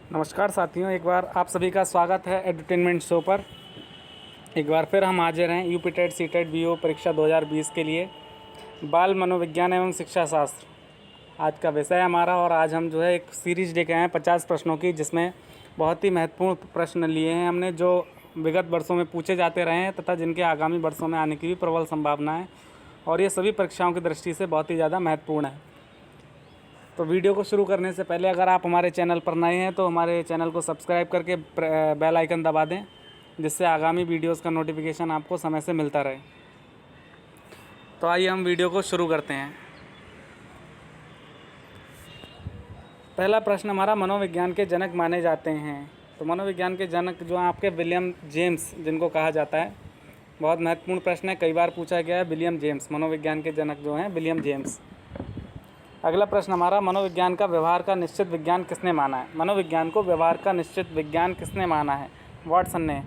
नमस्कार साथियों, एक बार आप सभी का स्वागत है एडुटेनमेंट शो पर। एक बार फिर हम हाजिर हैं यूपी टेट सी टेट बीओ परीक्षा 2020 के लिए बाल मनोविज्ञान एवं शिक्षा शास्त्र आज का विषय है हमारा। और आज हम जो है एक सीरीज लेके आए हैं 50 प्रश्नों की, जिसमें बहुत ही महत्वपूर्ण प्रश्न लिए हैं हमने, जो विगत वर्षों में पूछे जाते रहे हैं तथा जिनके आगामी वर्षों में आने की भी प्रबल संभावना है। और ये सभी परीक्षाओं की दृष्टि से बहुत ही ज़्यादा महत्वपूर्ण है। तो वीडियो को शुरू करने से पहले अगर आप हमारे चैनल पर नए हैं तो हमारे चैनल को सब्सक्राइब करके बेल आइकन दबा दें, जिससे आगामी वीडियोस का नोटिफिकेशन आपको समय से मिलता रहे। तो आइए हम वीडियो को शुरू करते हैं। पहला प्रश्न हमारा, मनोविज्ञान के जनक माने जाते हैं। तो मनोविज्ञान के जनक जो हैं आपके विलियम जेम्स, जिनको कहा जाता है। बहुत महत्वपूर्ण प्रश्न है, कई बार पूछा गया है। विलियम जेम्स मनोविज्ञान के जनक जो हैं विलियम जेम्स। अगला प्रश्न हमारा, मनोविज्ञान का व्यवहार का निश्चित विज्ञान किसने माना है। मनोविज्ञान को व्यवहार का निश्चित विज्ञान किसने माना है? वाटसन ने।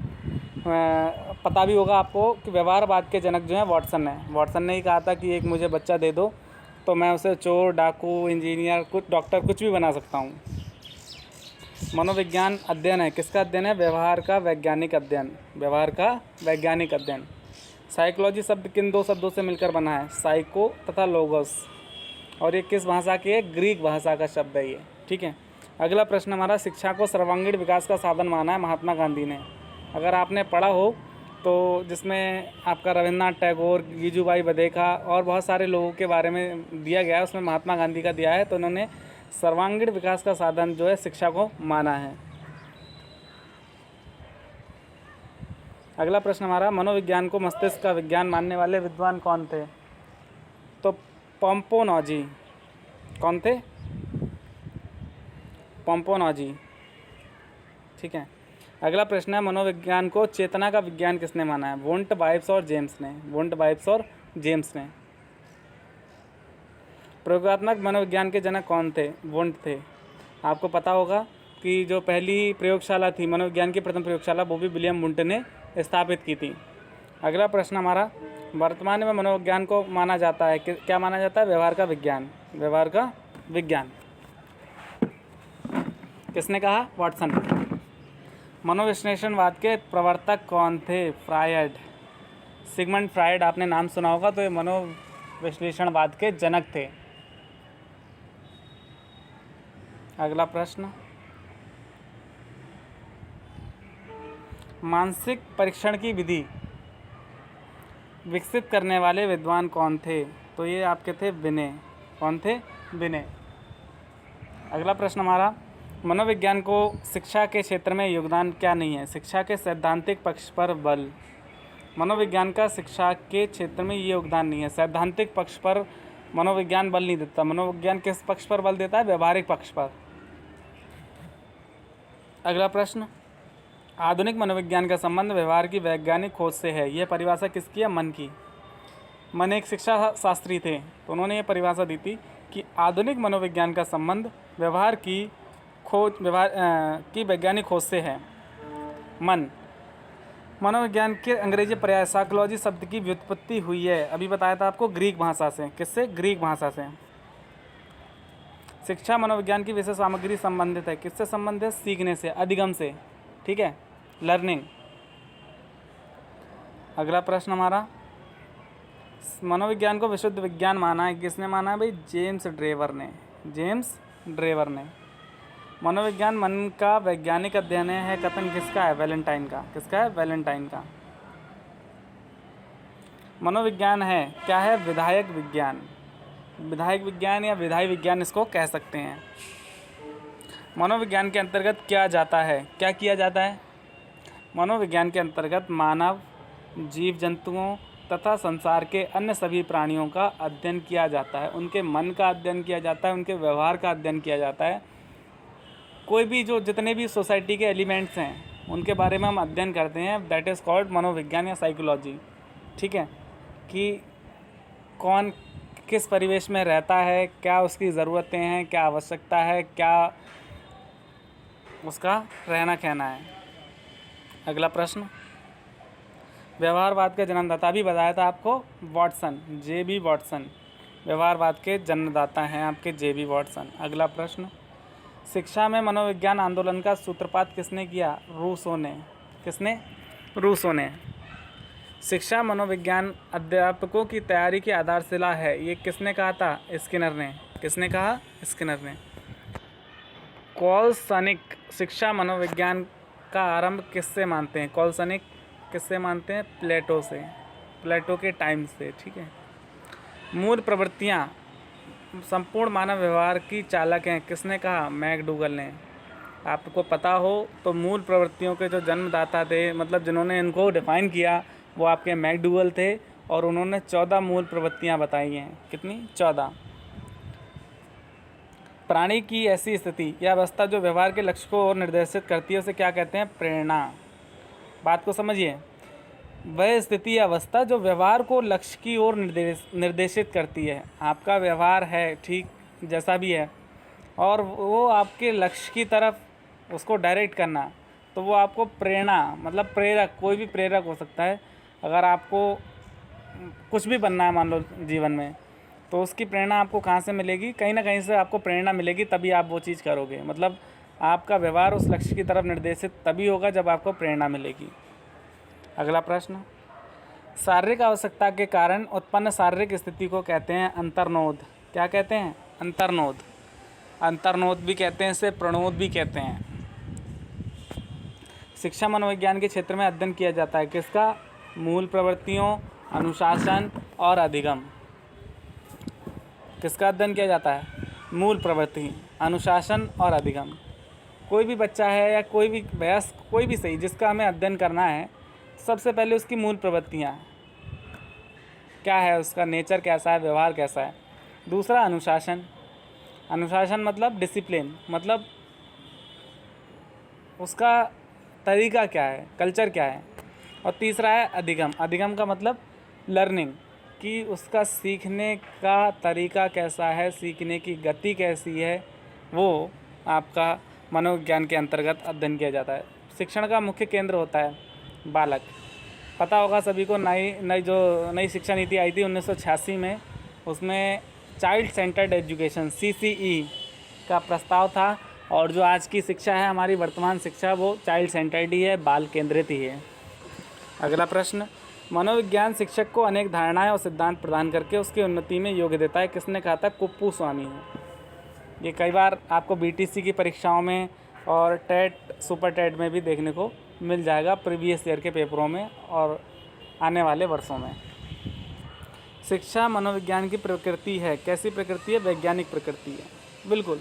पता भी होगा आपको कि व्यवहारवाद के जनक जो हैं वाटसन ने ही कहा था कि एक मुझे बच्चा दे दो तो मैं उसे चोर, डाकू, इंजीनियर, कुछ डॉक्टर, कुछ भी बना सकता हूँ। मनोविज्ञान अध्ययन है, किसका अध्ययन है? व्यवहार का वैज्ञानिक अध्ययन। व्यवहार का वैज्ञानिक अध्ययन। साइकोलॉजी शब्द किन दो शब्दों से मिलकर बना है? साइको तथा लोगोस। और ये किस भाषा की है? ग्रीक भाषा का शब्द है ये। ठीक है। अगला प्रश्न हमारा, शिक्षा को सर्वांगीण विकास का साधन माना है महात्मा गांधी ने। अगर आपने पढ़ा हो तो जिसमें आपका रविन्द्रनाथ टैगोर, गिजुभाई बधेखा और बहुत सारे लोगों के बारे में दिया गया है, उसमें महात्मा गांधी का दिया है। तो उन्होंने सर्वांगीण विकास का साधन जो है शिक्षा को माना है। अगला प्रश्न हमारा, मनोविज्ञान को मस्तिष्क का विज्ञान मानने वाले विद्वान कौन थे? तो पोम्पोनॉजी। कौन थे? पोम्पोनॉजी। ठीक है। अगला प्रश्न है, मनोविज्ञान को चेतना का विज्ञान किसने माना है? वुंट, वाइब्स और जेम्स ने। वुंट, वाइब्स और जेम्स ने। प्रयोगात्मक मनोविज्ञान के जनक कौन थे? वुंट थे। आपको पता होगा कि जो पहली प्रयोगशाला थी, मनोविज्ञान की प्रथम प्रयोगशाला, वो भी विलियम वुंट ने स्थापित की थी। अगला प्रश्न हमारा, वर्तमान में मनोविज्ञान को माना जाता है, क्या माना जाता है? व्यवहार का विज्ञान। व्यवहार का विज्ञान। किसने कहा? वाटसन। मनोविश्लेषणवाद के प्रवर्तक कौन थे? फ्रायड। सिगमंड फ्रायड, आपने नाम सुना होगा। तो ये मनोविश्लेषणवाद के जनक थे। अगला प्रश्न, मानसिक परीक्षण की विधि विकसित करने वाले विद्वान कौन थे? तो ये आपके थे विनय। कौन थे? विनय। अगला प्रश्न हमारा, मनोविज्ञान को शिक्षा के क्षेत्र में योगदान क्या नहीं है? शिक्षा के सैद्धांतिक पक्ष पर बल। मनोविज्ञान का शिक्षा के क्षेत्र में ये योगदान नहीं है। सैद्धांतिक पक्ष पर मनोविज्ञान बल नहीं देता। मनोविज्ञान किस पक्ष पर बल देता है? व्यवहारिक पक्ष पर। अगला प्रश्न, आधुनिक मनोविज्ञान का संबंध व्यवहार की वैज्ञानिक खोज से है। यह परिभाषा किसकी है? मन की। मन एक शिक्षा शास्त्री थे, तो उन्होंने ये परिभाषा दी थी कि आधुनिक मनोविज्ञान का संबंध व्यवहार की वैज्ञानिक खोज से है। मन। मनोविज्ञान के अंग्रेजी पर्याय साइकोलॉजी शब्द की व्युत्पत्ति हुई है, अभी बताया था आपको, ग्रीक भाषा से। किससे? ग्रीक भाषा से। शिक्षा मनोविज्ञान की विषय सामग्री संबंधित है, किससे संबंधित है? सीखने से, अधिगम से। ठीक है, लर्निंग। अगला प्रश्न हमारा, मनोविज्ञान को विशुद्ध विज्ञान माना है, किसने माना है भाई? जेम्स ड्रेवर ने। जेम्स ड्रेवर ने। मनोविज्ञान मन का वैज्ञानिक अध्ययन है कथन किसका है? वैलेंटाइन का। किसका है? वैलेंटाइन का। मनोविज्ञान है, क्या है? विधायक विज्ञान। विधायक विज्ञान या विधायी विज्ञान इसको कह सकते हैं। मनोविज्ञान के अंतर्गत क्या जाता है? क्या किया जाता है? मनोविज्ञान के अंतर्गत मानव, जीव जंतुओं तथा संसार के अन्य सभी प्राणियों का अध्ययन किया जाता है। उनके मन का अध्ययन किया जाता है, उनके व्यवहार का अध्ययन किया जाता है। कोई भी जितने भी सोसाइटी के एलिमेंट्स हैं उनके बारे में हम अध्ययन करते हैं। दैट इज़ कॉल्ड मनोविज्ञान या साइकोलॉजी। ठीक है, कि कौन किस परिवेश में रहता है, क्या उसकी ज़रूरतें हैं, क्या आवश्यकता है, क्या उसका रहना कहना है। अगला प्रश्न, व्यवहारवाद का जन्मदाता भी बताया था आपको, वाटसन, जे.बी. वाटसन। व्यवहारवाद के जन्मदाता हैं आपके जे.बी. वाटसन। अगला प्रश्न, शिक्षा में मनोविज्ञान आंदोलन का सूत्रपात किसने किया? रूसो ने। किसने? रूसो ने। शिक्षा मनोविज्ञान अध्यापकों की तैयारी की आधारशिला है, ये किसने कहा था? स्किनर ने। किसने कहा? स्किनर ने। कॉलसनिक शिक्षा मनोविज्ञान का आरंभ किससे मानते हैं? कॉलसनिक किससे मानते हैं? प्लेटो से, प्लेटो के टाइम से। ठीक है। मूल प्रवृत्तियाँ संपूर्ण मानव व्यवहार की चालक हैं, किसने कहा? मैकडूगल ने। आपको पता हो तो मूल प्रवृत्तियों के जो जन्मदाता थे, मतलब जिन्होंने इनको डिफाइन किया, वो आपके मैकडूगल थे और उन्होंने 14 मूल प्रवृत्तियाँ बताई हैं। कितनी? 14। प्राणी की ऐसी स्थिति या अवस्था जो व्यवहार के लक्ष्य को और निर्देशित करती है, उसे क्या कहते हैं? प्रेरणा। बात को समझिए। वह स्थिति या अवस्था जो व्यवहार को लक्ष्य की ओर निर्देशित करती है। आपका व्यवहार है, ठीक जैसा भी है, और वो आपके लक्ष्य की तरफ उसको डायरेक्ट करना, तो वो आपको प्रेरणा, मतलब प्रेरक, कोई भी प्रेरक हो सकता है। अगर आपको कुछ भी बनना है मान लो जीवन में, तो उसकी प्रेरणा आपको कहाँ से मिलेगी? कहीं ना कहीं से आपको प्रेरणा मिलेगी, तभी आप वो चीज़ करोगे। मतलब आपका व्यवहार उस लक्ष्य की तरफ निर्देशित तभी होगा जब आपको प्रेरणा मिलेगी। अगला प्रश्न, शारीरिक आवश्यकता के कारण उत्पन्न शारीरिक स्थिति को कहते हैं अंतर्नोद। क्या कहते हैं? अंतर्नोद। अंतर्नोद भी कहते हैं, इसे प्रणोद भी कहते हैं। शिक्षा मनोविज्ञान के क्षेत्र में अध्ययन किया जाता है, किसका? मूल प्रवृत्तियों, अनुशासन और अधिगम। किसका अध्ययन किया जाता है? मूल प्रवृत्ति, अनुशासन और अधिगम। कोई भी बच्चा है या कोई भी वयस्क, कोई भी सही, जिसका हमें अध्ययन करना है, सबसे पहले उसकी मूल प्रवृत्तियाँ क्या है, उसका नेचर कैसा है, व्यवहार कैसा है। दूसरा अनुशासन। अनुशासन मतलब डिसिप्लिन, मतलब उसका तरीका क्या है, कल्चर क्या है। और तीसरा है अधिगम। अधिगम का मतलब लर्निंग, कि उसका सीखने का तरीका कैसा है, सीखने की गति कैसी है, वो आपका मनोविज्ञान के अंतर्गत अध्ययन किया जाता है। शिक्षण का मुख्य केंद्र होता है बालक। पता होगा सभी को, नई शिक्षा नीति आई थी 1986 में, उसमें चाइल्ड सेंटर्ड एजुकेशन CCE का प्रस्ताव था। और जो आज की शिक्षा है, हमारी वर्तमान शिक्षा, वो चाइल्ड सेंटर्ड ही है, बाल केंद्रित ही है। अगला प्रश्न, मनोविज्ञान शिक्षक को अनेक धारणाएं और सिद्धांत प्रदान करके उसकी उन्नति में योग्य देता है, किसने कहा था? कुप्पूस्वामी ने। ये कई बार आपको BTC की परीक्षाओं में और टेट, सुपर टेट में भी देखने को मिल जाएगा, प्रीवियस ईयर के पेपरों में और आने वाले वर्षों में। शिक्षा मनोविज्ञान की प्रकृति है, कैसी प्रकृति है? वैज्ञानिक प्रकृति है। बिल्कुल।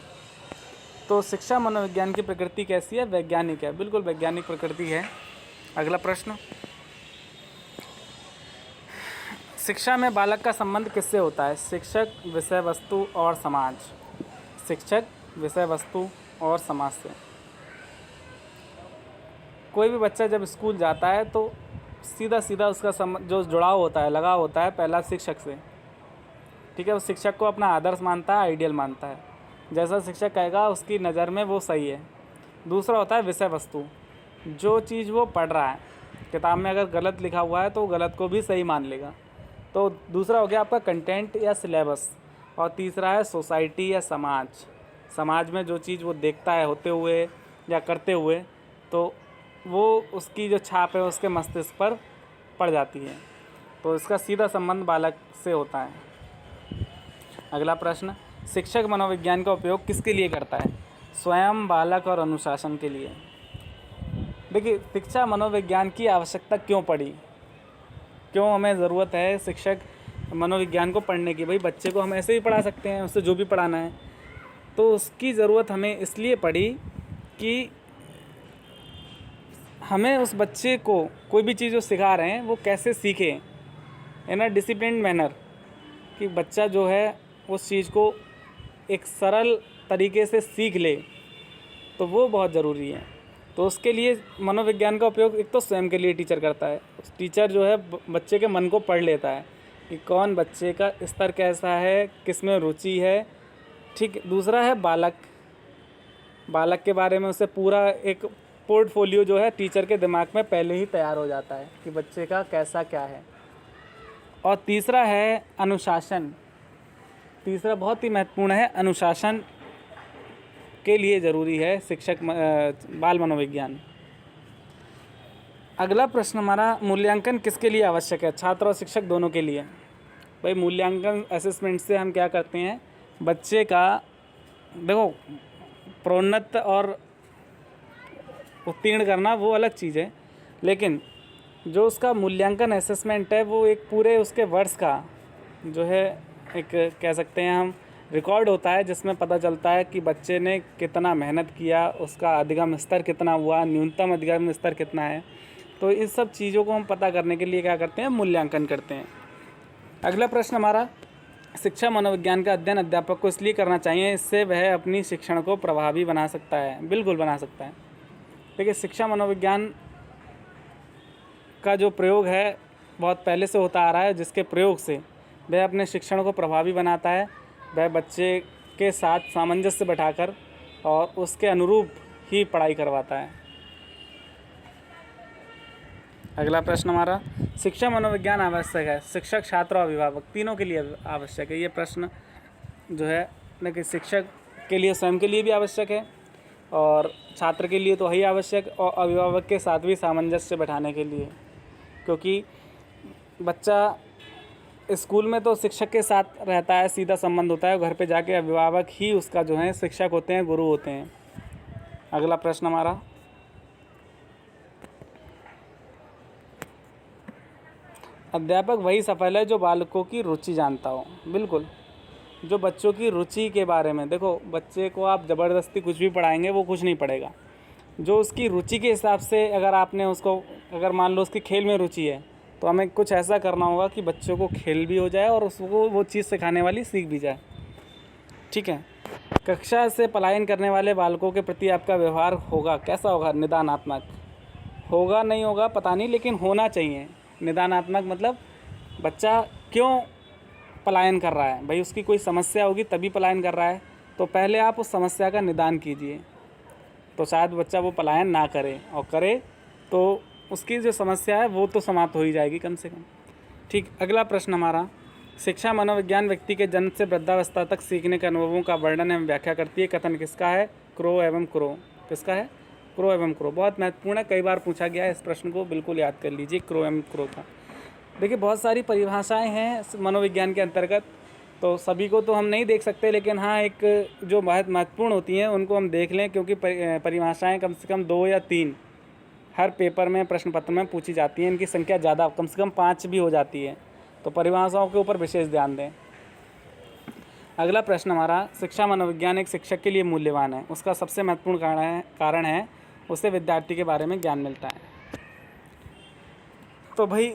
तो शिक्षा मनोविज्ञान की प्रकृति कैसी है? वैज्ञानिक है। बिल्कुल वैज्ञानिक प्रकृति है। अगला प्रश्न, शिक्षा में बालक का संबंध किससे होता है? शिक्षक, विषय वस्तु और समाज। शिक्षक, विषय वस्तु और समाज से। कोई भी बच्चा जब स्कूल जाता है तो सीधा सीधा उसका जो जुड़ाव होता है, लगाव होता है, पहला शिक्षक से। ठीक है। उस शिक्षक को अपना आदर्श मानता है, आइडियल मानता है। जैसा शिक्षक कहेगा उसकी नज़र में वो सही है। दूसरा होता है विषय वस्तु, जो चीज़ वो पढ़ रहा है, किताब में अगर गलत लिखा हुआ है तो वो गलत को भी सही मान लेगा। तो दूसरा हो गया आपका कंटेंट या सिलेबस। और तीसरा है सोसाइटी या समाज। समाज में जो चीज़ वो देखता है होते हुए या करते हुए, तो वो उसकी जो छाप है उसके मस्तिष्क पर पड़ जाती है। तो इसका सीधा संबंध बालक से होता है। अगला प्रश्न, शिक्षक मनोविज्ञान का उपयोग किसके लिए करता है? स्वयं, बालक और अनुशासन के लिए। देखिए, शिक्षा मनोविज्ञान की आवश्यकता क्यों पड़ी, क्यों हमें ज़रूरत है शिक्षक मनोविज्ञान को पढ़ने की? भाई बच्चे को हम ऐसे ही पढ़ा सकते हैं, उससे जो भी पढ़ाना है। तो उसकी ज़रूरत हमें इसलिए पड़ी कि हमें उस बच्चे को कोई भी चीज़ जो सिखा रहे हैं वो कैसे सीखे इन अ डिसिप्लिन्ड मैनर, कि बच्चा जो है उस चीज़ को एक सरल तरीके से सीख ले, तो वो बहुत ज़रूरी है। तो उसके लिए मनोविज्ञान का उपयोग एक तो स्वयं के लिए टीचर करता है। टीचर जो है बच्चे के मन को पढ़ लेता है कि कौन बच्चे का स्तर कैसा है, किस में रुचि है। ठीक। दूसरा है बालक। बालक के बारे में उसे पूरा एक पोर्टफोलियो जो है टीचर के दिमाग में पहले ही तैयार हो जाता है कि बच्चे का कैसा क्या है। और तीसरा है अनुशासन। तीसरा बहुत ही महत्वपूर्ण है अनुशासन के लिए ज़रूरी है बाल मनोविज्ञान। अगला प्रश्न हमारा, मूल्यांकन किसके लिए आवश्यक है? छात्र और शिक्षक दोनों के लिए। भाई मूल्यांकन असेसमेंट से हम क्या करते हैं, बच्चे का देखो प्रोन्नत और उत्तीर्ण करना वो अलग चीज़ है, लेकिन जो उसका मूल्यांकन असेसमेंट है वो एक पूरे उसके वर्ष का जो है एक कह सकते हैं हम रिकॉर्ड होता है, जिसमें पता चलता है कि बच्चे ने कितना मेहनत किया, उसका अधिगम स्तर कितना हुआ, न्यूनतम अधिगम स्तर कितना है। तो इस सब चीज़ों को हम पता करने के लिए क्या करते हैं, मूल्यांकन करते हैं। अगला प्रश्न हमारा, शिक्षा मनोविज्ञान का अध्ययन अध्यापक को इसलिए करना चाहिए इससे वह अपनी शिक्षण को प्रभावी बना सकता है। बिल्कुल बना सकता है। देखिए शिक्षा मनोविज्ञान का जो प्रयोग है बहुत पहले से होता आ रहा है, जिसके प्रयोग से वह अपने शिक्षण को प्रभावी बनाता है। वह बच्चे के साथ सामंजस्य बैठाकर और उसके अनुरूप ही पढ़ाई करवाता है। अगला प्रश्न हमारा, शिक्षा मनोविज्ञान आवश्यक है शिक्षक, छात्र और अभिभावक तीनों के लिए आवश्यक है। ये प्रश्न जो है लेकिन शिक्षक के लिए स्वयं के लिए भी आवश्यक है और छात्र के लिए तो ही आवश्यक, और अभिभावक के साथ भी सामंजस्य बैठाने के लिए, क्योंकि बच्चा स्कूल में तो शिक्षक के साथ रहता है, सीधा संबंध होता है, घर पे जाके अभिभावक ही उसका जो है शिक्षक होते हैं, गुरु होते हैं। अगला प्रश्न हमारा, अध्यापक वही सफल है जो बालकों की रुचि जानता हो। बिल्कुल, जो बच्चों की रुचि के बारे में, देखो बच्चे को आप ज़बरदस्ती कुछ भी पढ़ाएंगे वो कुछ नहीं पढ़ेगा। जो उसकी रुचि के हिसाब से अगर आपने उसको, अगर मान लो उसकी खेल में रुचि है तो हमें कुछ ऐसा करना होगा कि बच्चों को खेल भी हो जाए और उसको वो चीज़ सिखाने वाली सीख भी जाए। ठीक है। कक्षा से पलायन करने वाले बालकों के प्रति आपका व्यवहार होगा, कैसा होगा? निदानात्मक होगा, नहीं होगा पता नहीं, लेकिन होना चाहिए। निदानात्मक मतलब बच्चा क्यों पलायन कर रहा है, भाई उसकी कोई समस्या होगी तभी पलायन कर रहा है, तो पहले आप उस समस्या का निदान कीजिए, तो शायद बच्चा वो पलायन ना करे, और करे तो उसकी जो समस्या है वो तो समाप्त हो ही जाएगी कम से कम। ठीक। अगला प्रश्न हमारा, शिक्षा मनोविज्ञान व्यक्ति के जन्म से वृद्धावस्था तक सीखने के अनुभवों का वर्णन एवं व्याख्या करती है। कथन किसका है? क्रो एवं क्रो। किसका है? क्रो एवं क्रो। बहुत महत्वपूर्ण है, कई बार पूछा गया है इस प्रश्न को, बिल्कुल याद कर लीजिए क्रो एवं क्रो का। देखिए बहुत सारी परिभाषाएं हैं मनोविज्ञान के अंतर्गत, तो सभी को तो हम नहीं देख सकते, लेकिन हाँ एक जो बहुत महत्वपूर्ण होती हैं उनको हम देख लें, क्योंकि परिभाषाएं कम से कम 2 या 3 हर पेपर में, प्रश्न पत्र में पूछी जाती हैं। इनकी संख्या ज़्यादा, कम से कम 5 भी हो जाती है, तो परिभाषाओं के ऊपर विशेष ध्यान दें। अगला प्रश्न हमारा, शिक्षा मनोविज्ञान एक शिक्षक के लिए मूल्यवान है, उसका सबसे महत्वपूर्ण कारण है उसे विद्यार्थी के बारे में ज्ञान मिलता है। तो भाई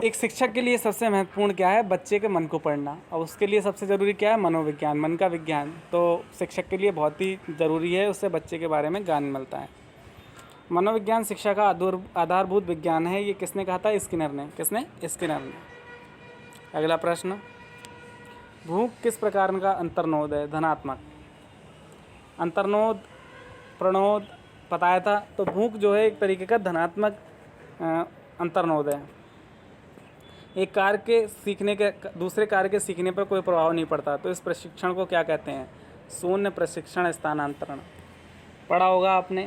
एक शिक्षक के लिए सबसे महत्वपूर्ण क्या है? बच्चे के मन को पढ़ना, और उसके लिए सबसे ज़रूरी क्या है? मनोविज्ञान, मन का विज्ञान। तो शिक्षक के लिए बहुत ही ज़रूरी है, उससे बच्चे के बारे में ज्ञान मिलता है। मनोविज्ञान शिक्षा का आधारभूत विज्ञान है, ये किसने कहा था? स्किनर ने। किसने? स्किनर ने। अगला प्रश्न, भूख किस प्रकार का अंतर्नोद है? धनात्मक। अंतर्नोद, प्रणोद बताया था, तो भूख जो है एक तरीके का धनात्मक अंतर्नोद है। एक कार्य के सीखने के दूसरे कार्य के सीखने पर कोई प्रभाव नहीं पड़ता, तो इस प्रशिक्षण को क्या कहते हैं? शून्य प्रशिक्षण स्थानांतरण। पढ़ा होगा आपने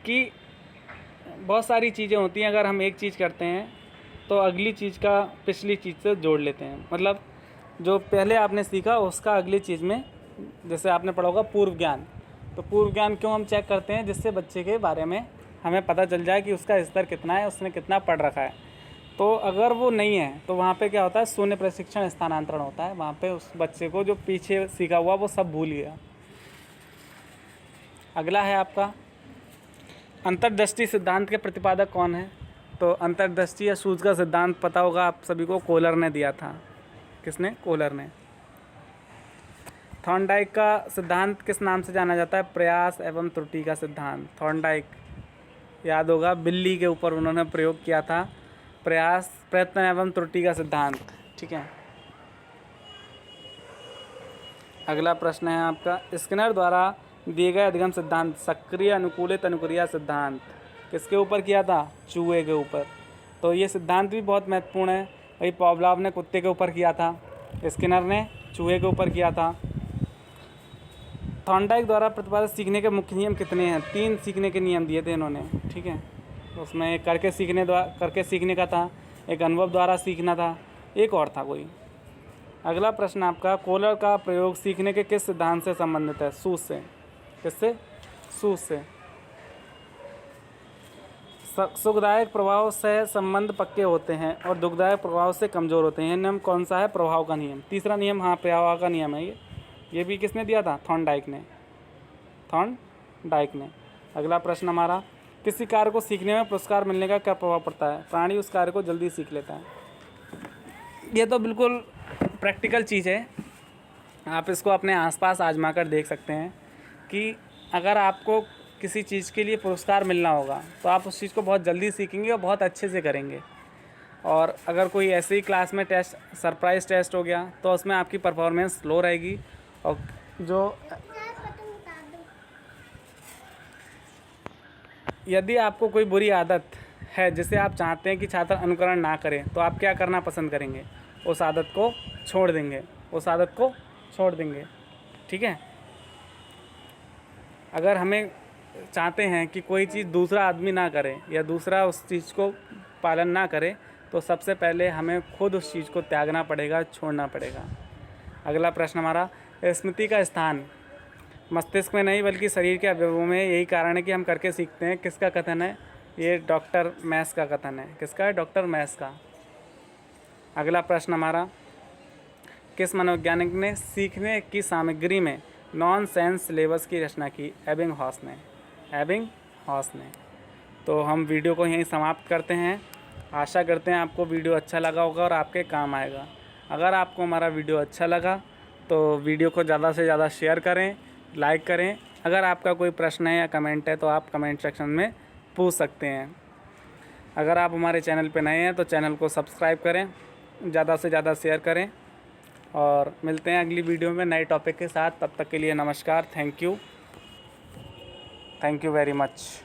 कि बहुत सारी चीज़ें होती हैं, अगर हम एक चीज़ करते हैं तो अगली चीज़ का पिछली चीज़ से जोड़ लेते हैं, मतलब जो पहले आपने सीखा उसका अगली चीज़ में, जैसे आपने पढ़ा होगा पूर्व ज्ञान, तो पूर्व ज्ञान क्यों हम चेक करते हैं? जिससे बच्चे के बारे में हमें पता चल जाए कि उसका स्तर कितना है, उसने कितना पढ़ रखा है। तो अगर वो नहीं है तो वहाँ पे क्या होता है? शून्य प्रशिक्षण स्थानांतरण होता है। वहाँ पे उस बच्चे को जो पीछे सीखा हुआ वो सब भूल गया। अगला है आपका, अंतर्दृष्टि सिद्धांत के प्रतिपादक कौन है? तो अंतर्दृष्टि या सूझ का सिद्धांत पता होगा आप सभी को, कोहलर ने दिया था। किसने? कोहलर ने। थॉर्नडाइक का सिद्धांत किस नाम से जाना जाता है? प्रयास एवं त्रुटि का सिद्धांत। थॉर्नडाइक याद होगा, बिल्ली के ऊपर उन्होंने प्रयोग किया था, प्रयास, प्रयत्न एवं त्रुटि का सिद्धांत। ठीक है। अगला प्रश्न है आपका, स्किनर द्वारा दिए गए अधिगम सिद्धांत, सक्रिय अनुकूलित अनुक्रिया सिद्धांत किसके ऊपर किया था? चूहे के ऊपर। तो ये सिद्धांत भी बहुत महत्वपूर्ण है। भाई पावलोव ने कुत्ते के ऊपर किया था, स्किनर ने चूहे के ऊपर किया था। थॉर्नडाइक द्वारा प्रतिपादित सीखने के मुख्य नियम कितने हैं? 3 सीखने के नियम दिए थे इन्होंने, ठीक है। उसमें एक करके सीखने का था, एक अनुभव द्वारा सीखना था, एक और था कोई। अगला प्रश्न आपका, कोलर का प्रयोग सीखने के किस सिद्धांत से संबंधित है? सूज से। किससे? सूज से। सुखदायक प्रभाव से संबंध पक्के होते हैं और दुखदायक प्रभाव से कमज़ोर होते हैं। यह नियम कौन सा है? प्रभाव का नियम। तीसरा नियम, हाँ, प्रभाव का नियम है ये भी किसने दिया था? थॉर्नडाइक ने। अगला प्रश्न हमारा, किसी कार्य को सीखने में पुरस्कार मिलने का क्या प्रभाव पड़ता है? प्राणी उस कार्य को जल्दी सीख लेता है। ये तो बिल्कुल प्रैक्टिकल चीज़ है, आप इसको अपने आसपास आजमा कर देख सकते हैं कि अगर आपको किसी चीज़ के लिए पुरस्कार मिलना होगा तो आप उस चीज़ को बहुत जल्दी सीखेंगे और बहुत अच्छे से करेंगे। और अगर कोई ऐसे ही क्लास में टेस्ट, सरप्राइज़ टेस्ट हो गया तो उसमें आपकी परफॉर्मेंस लो रहेगी। और जो यदि आपको कोई बुरी आदत है जिसे आप चाहते हैं कि छात्र अनुकरण ना करें, तो आप क्या करना पसंद करेंगे? उस आदत को छोड़ देंगे। ठीक है। अगर हमें चाहते हैं कि कोई चीज़ दूसरा आदमी ना करे या दूसरा उस चीज़ को पालन ना करे, तो सबसे पहले हमें खुद उस चीज़ को त्यागना पड़ेगा, छोड़ना पड़ेगा। अगला प्रश्न हमारा, स्मृति का स्थान मस्तिष्क में नहीं बल्कि शरीर के अवयवों में, यही कारण है कि हम करके सीखते हैं। किसका कथन है? ये डॉक्टर मैस का कथन है। किसका है? डॉक्टर मैस का। अगला प्रश्न हमारा, किस मनोवैज्ञानिक ने सीखने की सामग्री में नॉन सेंस सिलेबस की रचना की? एबिंगहॉस ने। तो हम वीडियो को यहीं समाप्त करते हैं। आशा करते हैं आपको वीडियो अच्छा लगा होगा और आपके काम आएगा। अगर आपको हमारा वीडियो अच्छा लगा तो वीडियो को ज़्यादा से ज़्यादा शेयर करें, लाइक करें। अगर आपका कोई प्रश्न है या कमेंट है तो आप कमेंट सेक्शन में पूछ सकते हैं। अगर आप हमारे चैनल पर नए हैं तो चैनल को सब्सक्राइब करें, ज़्यादा से ज़्यादा शेयर करें और मिलते हैं अगली वीडियो में नए टॉपिक के साथ। तब तक के लिए नमस्कार। Thank you very much.